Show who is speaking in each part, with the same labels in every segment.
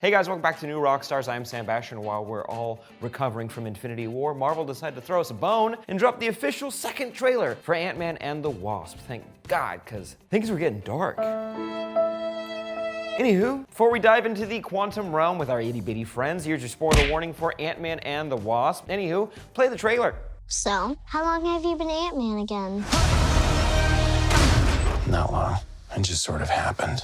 Speaker 1: Hey guys, welcome back to New Rockstars. I'm Sam Basher, and while we're all recovering from Infinity War, Marvel decided to throw us a bone and drop the official second trailer for Ant-Man and the Wasp. Thank God, because things were getting dark. Anywho, before we dive into the quantum realm with our itty-bitty friends, here's your spoiler warning for Ant-Man and the Wasp. Anywho, play the trailer.
Speaker 2: So, how long have you been Ant-Man again?
Speaker 3: Not long. It just sort of happened.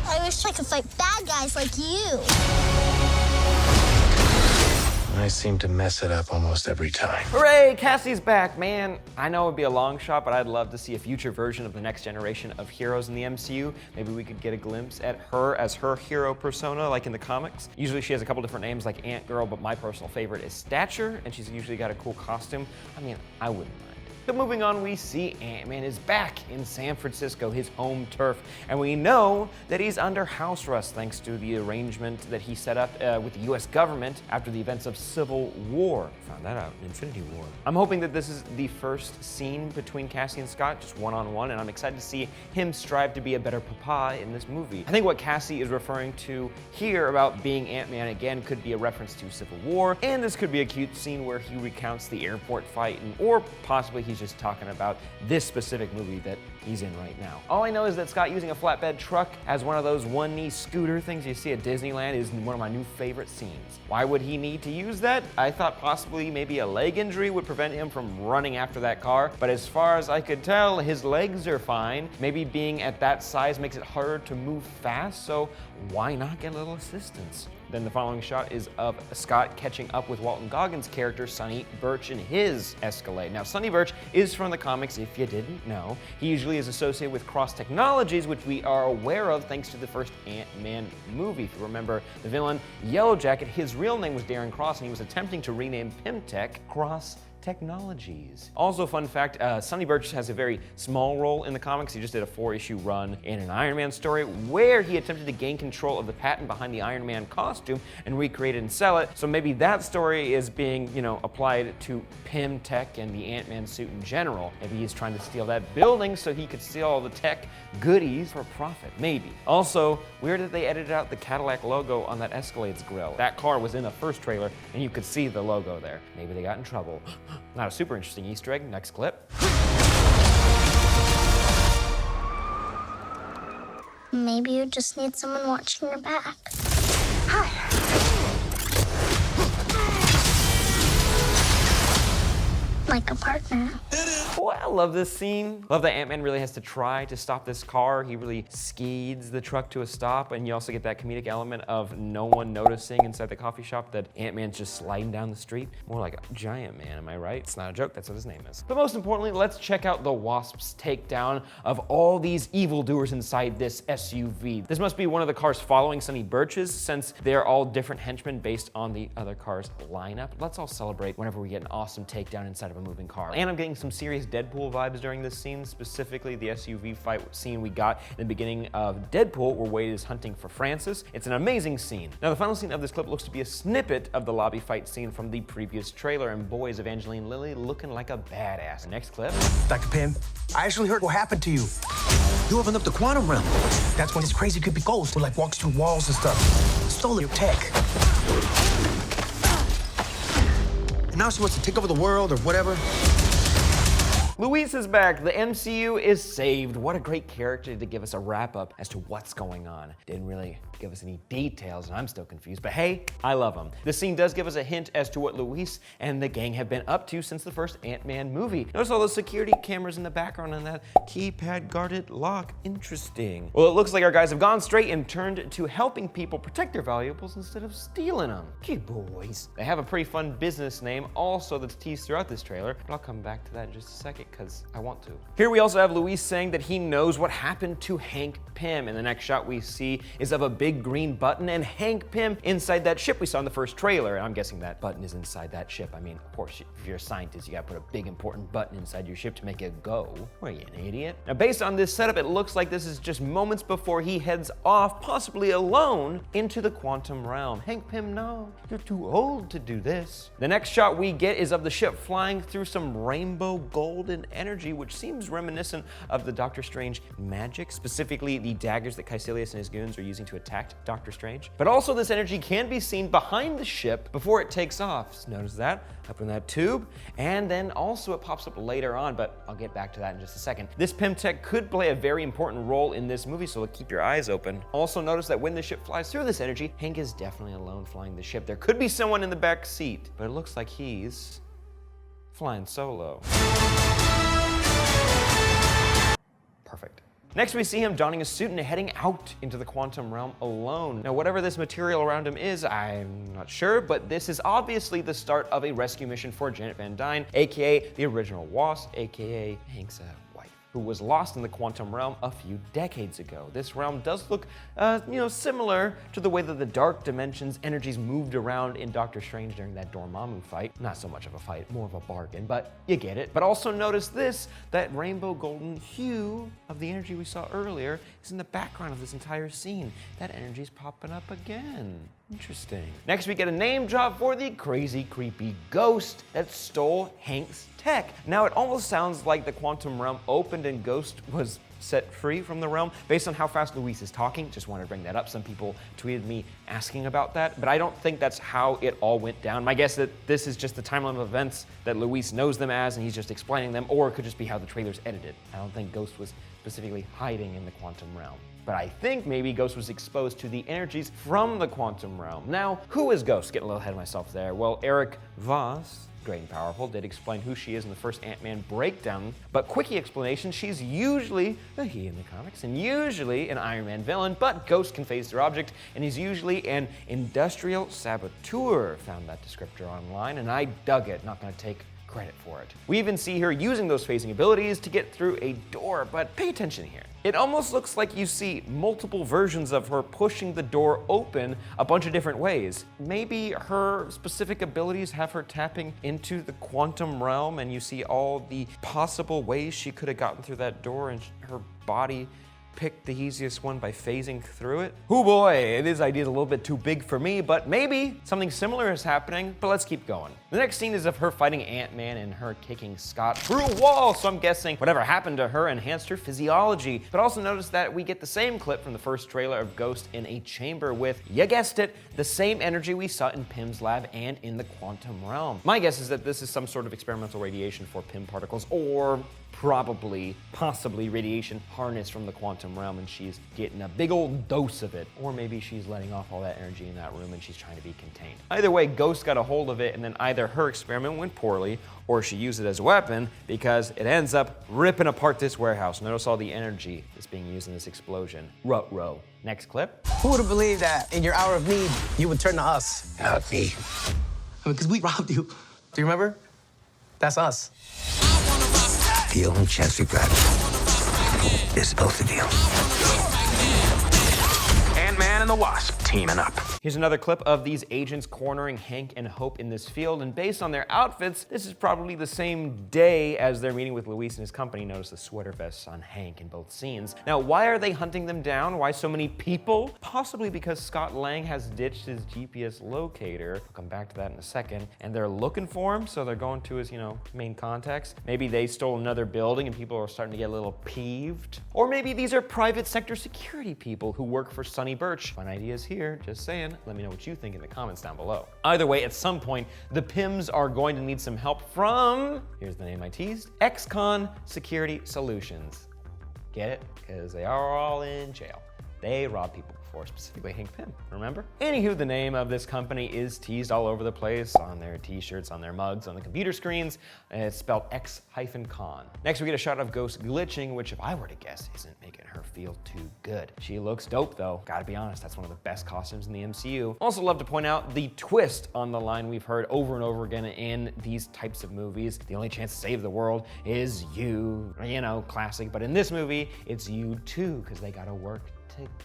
Speaker 2: I wish I could fight bad guys like you.
Speaker 3: I seem to mess it up almost every time.
Speaker 1: Hooray, Cassie's back, man. I know it'd be a long shot, but I'd love to see a future version of the next generation of heroes in the MCU. Maybe we could get a glimpse at her as her hero persona, like in the comics. Usually she has a couple different names like Ant Girl, but my personal favorite is Stature, and she's usually got a cool costume. I mean, I wouldn't mind. But moving on, we see Ant-Man is back in San Francisco, his home turf, and we know that he's under house arrest thanks to the arrangement that he set up with the US government after the events of Civil War. Found that out in Infinity War. I'm hoping that this is the first scene between Cassie and Scott, just one-on-one, and I'm excited to see him strive to be a better papa in this movie. I think what Cassie is referring to here about being Ant-Man again could be a reference to Civil War, and this could be a cute scene where he recounts the airport fight, or possibly he's just talking about this specific movie that he's in right now. All I know is that Scott using a flatbed truck as one of those one-knee scooter things you see at Disneyland is one of my new favorite scenes. Why would he need to use that? I thought possibly maybe a leg injury would prevent him from running after that car, but as far as I could tell, his legs are fine. Maybe being at that size makes it harder to move fast, so why not get a little assistance? Then the following shot is of Scott catching up with Walton Goggins' character, Sonny Burch, in his Escalade. Now, Sonny Burch is from the comics, if you didn't know. He usually is associated with Cross Technologies, which we are aware of thanks to the first Ant-Man movie. If you remember the villain, Yellow Jacket, his real name was Darren Cross, and he was attempting to rename Pym Tech Cross Technologies. Also, fun fact, Sonny Burch has a very small role in the comics. He just did a 4-issue run in an Iron Man story where he attempted to gain control of the patent behind the Iron Man costume and recreate it and sell it. So maybe that story is being, applied to Pym Tech and the Ant-Man suit in general. Maybe he's trying to steal that building so he could steal all the tech goodies for profit, maybe. Also, weird that they edited out the Cadillac logo on that Escalade's grill. That car was in the first trailer and you could see the logo there. Maybe they got in trouble. Not a super interesting Easter egg. Next clip.
Speaker 2: Maybe you just need someone watching your back. Hi. Like a partner.
Speaker 1: Oh, I love this scene. Love that Ant-Man really has to try to stop this car. He really skids the truck to a stop, and you also get that comedic element of no one noticing inside the coffee shop that Ant-Man's just sliding down the street. More like a giant man, am I right? It's not a joke, that's what his name is. But most importantly, let's check out the Wasp's takedown of all these evildoers inside this SUV. This must be one of the cars following Sonny Burch's, since they're all different henchmen based on the other car's lineup. Let's all celebrate whenever we get an awesome takedown inside of a moving car. And I'm getting some serious Deadpool vibes during this scene, specifically the SUV fight scene we got in the beginning of Deadpool where Wade is hunting for Francis. It's an amazing scene. Now the final scene of this clip looks to be a snippet of the lobby fight scene from the previous trailer, and boy is Evangeline Lilly looking like a badass. Next clip.
Speaker 4: Dr. Pym, I actually heard what happened to you. You opened up the quantum realm. That's when this crazy creepy ghost who walks through walls and stuff. Stole your tech. And now she wants to take over the world or whatever.
Speaker 1: Luis is back. The MCU is saved. What a great character to give us a wrap-up as to what's going on. Didn't really give us any details, and I'm still confused, but hey, I love him. This scene does give us a hint as to what Luis and the gang have been up to since the first Ant-Man movie. Notice all those security cameras in the background and that keypad guarded lock. Interesting. Well, it looks like our guys have gone straight and turned to helping people protect their valuables instead of stealing them. Good boys. They have a pretty fun business name also that's teased throughout this trailer, but I'll come back to that in just a second because I want to. Here we also have Luis saying that he knows what happened to Hank Pym, and the next shot we see is of a big green button and Hank Pym inside that ship we saw in the first trailer. And I'm guessing that button is inside that ship. I mean, of course, if you're a scientist, you gotta put a big important button inside your ship to make it go. What are you, an idiot? Now, based on this setup, it looks like this is just moments before he heads off, possibly alone, into the quantum realm. Hank Pym, no, you're too old to do this. The next shot we get is of the ship flying through some rainbow golden energy, which seems reminiscent of the Doctor Strange magic, specifically the daggers that Caecilius and his goons are using to attack attacked Doctor Strange. But also this energy can be seen behind the ship before it takes off. So notice that, up in that tube. And then also it pops up later on, but I'll get back to that in just a second. This Pym Tech could play a very important role in this movie, so keep your eyes open. Also notice that when the ship flies through this energy, Hank is definitely alone flying the ship. There could be someone in the back seat, but it looks like he's flying solo. Perfect. Next, we see him donning a suit and heading out into the quantum realm alone. Now, whatever this material around him is, I'm not sure, but this is obviously the start of a rescue mission for Janey Van Dyne, aka the original Wasp, aka Hank's wife, who was lost in the quantum realm a few decades ago. This realm does look, similar to the way that the Dark Dimension's energies moved around in Doctor Strange during that Dormammu fight. Not so much of a fight, more of a bargain, but you get it. But also notice this, that rainbow golden hue of the energy we saw earlier is in the background of this entire scene. That energy's popping up again. Interesting. Next, we get a name drop for the crazy, creepy ghost that stole Hank's tech. Now, it almost sounds like the quantum realm opened and Ghost was set free from the realm. Based on how fast Luis is talking, just wanted to bring that up. Some people tweeted me asking about that, but I don't think that's how it all went down. My guess is that this is just the timeline of events that Luis knows them as, and he's just explaining them, or it could just be how the trailer's edited. I don't think Ghost was specifically hiding in the quantum realm. But I think maybe Ghost was exposed to the energies from the quantum realm. Now, who is Ghost? Getting a little ahead of myself there. Well, ERIK Voss, great and powerful, did explain who she is in the first Ant-Man breakdown, but quickie explanation, she's usually a he in the comics, and usually an Iron Man villain, but Ghost can phase through objects, and he's usually an industrial saboteur. Found that descriptor online, and I dug it, not gonna take credit for it. We even see her using those phasing abilities to get through a door, but pay attention here. It almost looks like you see multiple versions of her pushing the door open a bunch of different ways. Maybe her specific abilities have her tapping into the quantum realm, and you see all the possible ways she could have gotten through that door, and her body picked the easiest one by phasing through it. Oh boy, this idea is a little bit too big for me, but maybe something similar is happening, but let's keep going. The next scene is of her fighting Ant-Man and her kicking Scott through a wall, so I'm guessing whatever happened to her enhanced her physiology. But also notice that we get the same clip from the first trailer of Ghost in a chamber with, you guessed it, the same energy we saw in Pym's lab and in the quantum realm. My guess is that this is some sort of experimental radiation for Pym particles, or possibly radiation harnessed from the quantum realm, and she's getting a big old dose of it. Or maybe she's letting off all that energy in that room and she's trying to be contained. Either way, Ghost got a hold of it, and then either her experiment went poorly or she used it as a weapon, because it ends up ripping apart this warehouse. Notice all the energy that's being used in this explosion. Ruh-roh. Next clip.
Speaker 4: Who would have believed that in your hour of need, you would turn to us?
Speaker 3: Not me.
Speaker 4: Because we robbed you. Do you remember? That's us.
Speaker 3: The only chance we've got is both of you. Ant-Man and the Wasp teaming up.
Speaker 1: Here's another clip of these agents cornering Hank and Hope in this field, and based on their outfits, this is probably the same day as they're meeting with Luis and his company. Notice the sweater vests on Hank in both scenes. Now, why are they hunting them down? Why so many people? Possibly because Scott Lang has ditched his GPS locator. I'll come back to that in a second. And they're looking for him, so they're going to his, main contacts. Maybe they stole another building and people are starting to get a little peeved. Or maybe these are private sector security people who work for Sonny Burch. Fun ideas here, just saying. Let me know what you think in the comments down below. Either way, at some point, the Pyms are going to need some help from, here's the name I teased, Ex-Con Security Solutions. Get it? Because they are all in jail. They rob people before, specifically Hank Pym, remember? Anywho, the name of this company is teased all over the place, on their t-shirts, on their mugs, on the computer screens, and it's spelled X-Con. Next, we get a shot of Ghost glitching, which if I were to guess, isn't making her feel too good. She looks dope though, gotta be honest, that's one of the best costumes in the MCU. Also love to point out the twist on the line we've heard over and over again in these types of movies. The only chance to save the world is you. Classic, but in this movie, it's you too, because they gotta work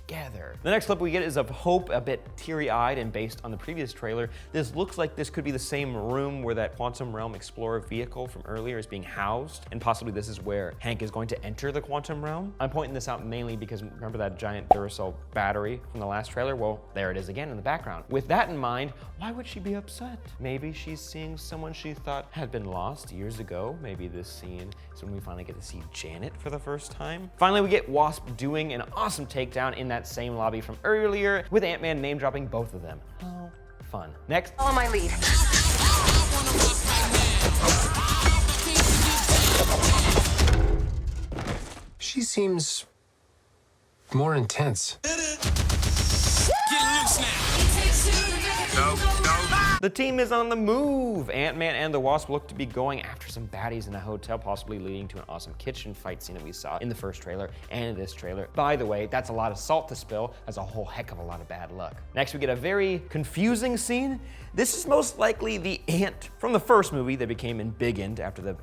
Speaker 1: together. The next clip we get is of Hope, a bit teary-eyed, and based on the previous trailer, this looks like this could be the same room where that Quantum Realm Explorer vehicle from earlier is being housed, and possibly this is where Hank is going to enter the Quantum Realm. I'm pointing this out mainly because remember that giant Duracell battery from the last trailer? Well, there it is again in the background. With that in mind, why would she be upset? Maybe she's seeing someone she thought had been lost years ago. Maybe this scene is when we finally get to see Janet for the first time. Finally, we get Wasp doing an awesome takedown down in that same lobby from earlier, with Ant-Man name-dropping both of them. Oh, fun. Next.
Speaker 5: Follow my lead.
Speaker 6: She seems more intense.
Speaker 1: The team is on the move. Ant-Man and the Wasp look to be going after some baddies in a hotel, possibly leading to an awesome kitchen fight scene that we saw in the first trailer and in this trailer. By the way, that's a lot of salt to spill. That's a whole heck of a lot of bad luck. Next, we get a very confusing scene. This is most likely the ant from the first movie that became embiggened after the,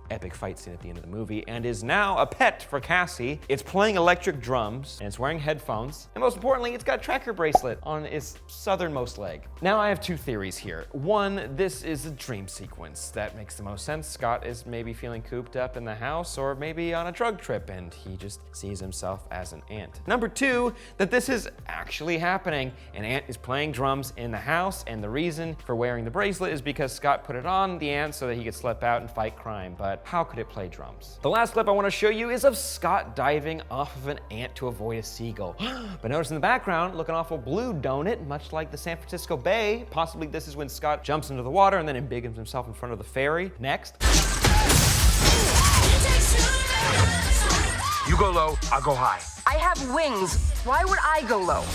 Speaker 1: epic fight scene at the end of the movie, and is now a pet for Cassie. It's playing electric drums, and it's wearing headphones, and most importantly, it's got a tracker bracelet on its southernmost leg. Now, I have two theories here. One, this is a dream sequence. That makes the most sense. Scott is maybe feeling cooped up in the house, or maybe on a drug trip, and he just sees himself as an ant. Number two, that this is actually happening. An ant is playing drums in the house, and the reason for wearing the bracelet is because Scott put it on the ant so that he could slip out and fight crime, but how could it play drums? The last clip I want to show you is of Scott diving off of an ant to avoid a seagull. But notice in the background, looking awful blue, don't it? Much like the San Francisco Bay. Possibly this is when Scott jumps into the water and then embiggens himself in front of the ferry. Next.
Speaker 4: You go low, I'll go high.
Speaker 5: I have wings. Why would I go low?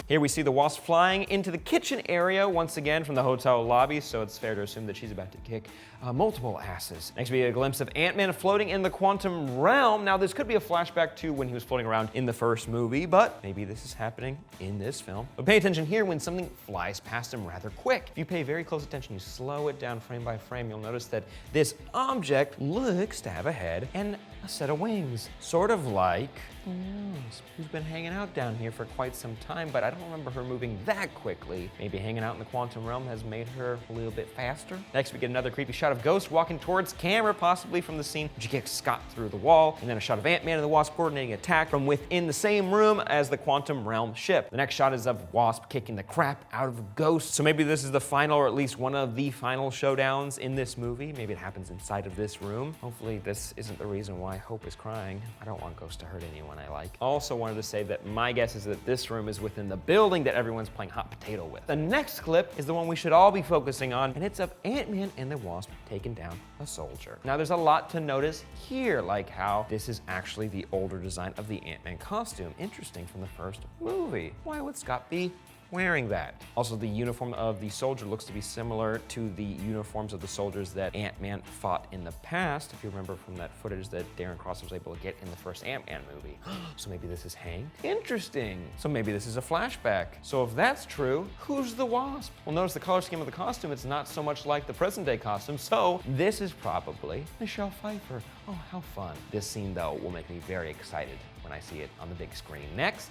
Speaker 1: Here we see the Wasp flying into the kitchen area once again from the hotel lobby, so it's fair to assume that she's about to kick multiple asses. Next we get a glimpse of Ant-Man floating in the quantum realm. Now this could be a flashback to when he was floating around in the first movie, but maybe this is happening in this film. But pay attention here when something flies past him rather quick. If you pay very close attention, you slow it down frame by frame, you'll notice that this object looks to have a head and a set of wings. Sort of like Wasp, who's been hanging out down here for quite some time, but I don't remember her moving that quickly. Maybe hanging out in the quantum realm has made her a little bit faster. Next, we get another creepy shot of Ghost walking towards camera, possibly from the scene when she kicks Scott through the wall, and then a shot of Ant-Man and the Wasp coordinating attack from within the same room as the quantum realm ship. The next shot is of Wasp kicking the crap out of Ghost. So maybe this is the final, or at least one of the final showdowns in this movie. Maybe it happens inside of this room. Hopefully this isn't the reason why Hope is crying. I don't want Ghost to hurt anyone I like. Also wanted to say that my guess is that this room is within the building that everyone's playing hot potato with. The next clip is the one we should all be focusing on, and it's of Ant-Man and the Wasp taking down a soldier. Now there's a lot to notice here, like how this is actually the older design of the Ant-Man costume. Interesting from the first movie. Why would Scott be wearing that? Also, the uniform of the soldier looks to be similar to the uniforms of the soldiers that Ant-Man fought in the past, if you remember from that footage that Darren Cross was able to get in the first Ant-Man movie. So maybe this is Hank? Interesting. So maybe this is a flashback. So if that's true, who's the Wasp? Well, notice the color scheme of the costume, it's not so much like the present day costume, so this is probably Michelle Pfeiffer. Oh, how fun. This scene, though, will make me very excited when I see it on the big screen. Next.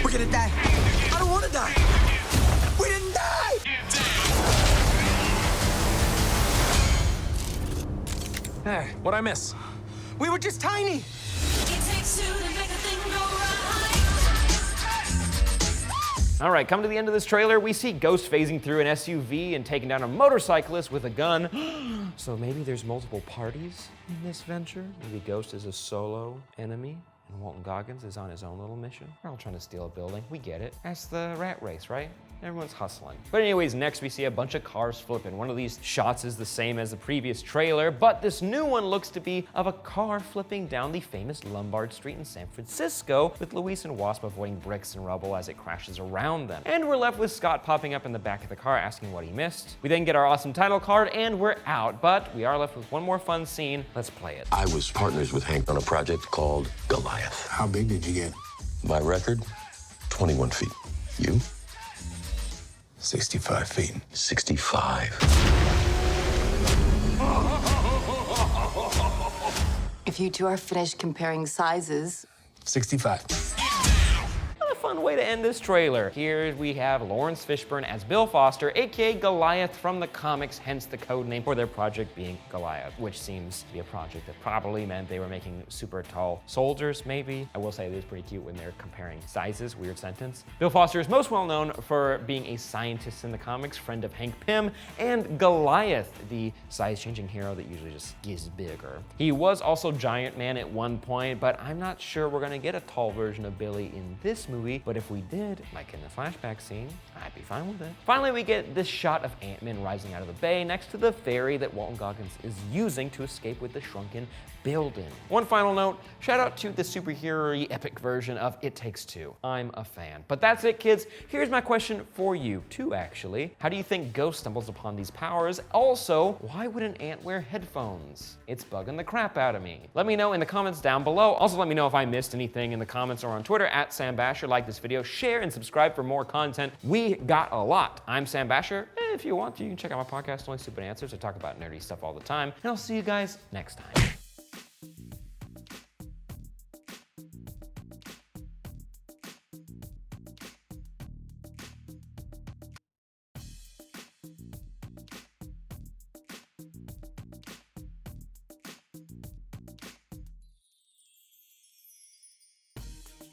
Speaker 4: We're gonna die. I don't wanna die. We didn't die!
Speaker 6: Hey, what'd I miss?
Speaker 4: We were just tiny.
Speaker 1: All right, come to the end of this trailer, we see Ghost phasing through an SUV and taking down a motorcyclist with a gun. So maybe there's multiple parties in this venture? Maybe Ghost is a solo enemy and Walton Goggins is on his own little mission? We're all trying to steal a building, we get it. That's the rat race, right? Everyone's hustling. But anyways, next we see a bunch of cars flipping. One of these shots is the same as the previous trailer, but this new one looks to be of a car flipping down the famous Lombard Street in San Francisco, with Luis and Wasp avoiding bricks and rubble as it crashes around them. And we're left with Scott popping up in the back of the car asking what he missed. We then get our awesome title card and we're out, but we are left with one more fun scene. Let's play it.
Speaker 3: I was partners with Hank on a project called Goliath.
Speaker 4: How big did you get?
Speaker 3: My record, 21 feet. You?
Speaker 4: 65 feet.
Speaker 3: 65.
Speaker 5: If you two are finished comparing sizes,
Speaker 4: 65.
Speaker 1: What a fun way to end this trailer. Here we have Lawrence Fishburne as Bill Foster, aka Goliath from the comics, hence the code name for their project being Goliath, which seems to be a project that probably meant they were making super tall soldiers, maybe. I will say it is pretty cute when they're comparing sizes, weird sentence. Bill Foster is most well known for being a scientist in the comics, friend of Hank Pym, and Goliath, the size-changing hero that usually just gets bigger. He was also Giant Man at one point, but I'm not sure we're gonna get a tall version of Billy in this movie, but if we did, like in the flashback scene, I'd be fine with it. Finally, we get this shot of Ant-Man rising out of the bay next to the ferry that Walton Goggins is using to escape with the shrunken building. One final note, shout out to the superhero-y epic version of It Takes Two. I'm a fan. But that's it, kids. Here's my question for you, too, actually. How do you think Ghost stumbles upon these powers? Also, why would an ant wear headphones? It's bugging the crap out of me. Let me know in the comments down below. Also, let me know if I missed anything in the comments or on Twitter at Sam Basher. Like this video, share, and subscribe for more content. We got a lot. I'm Sam Basher. If you want to, you can check out my podcast, Only Stupid Answers. I talk about nerdy stuff all the time. And I'll see you guys next time.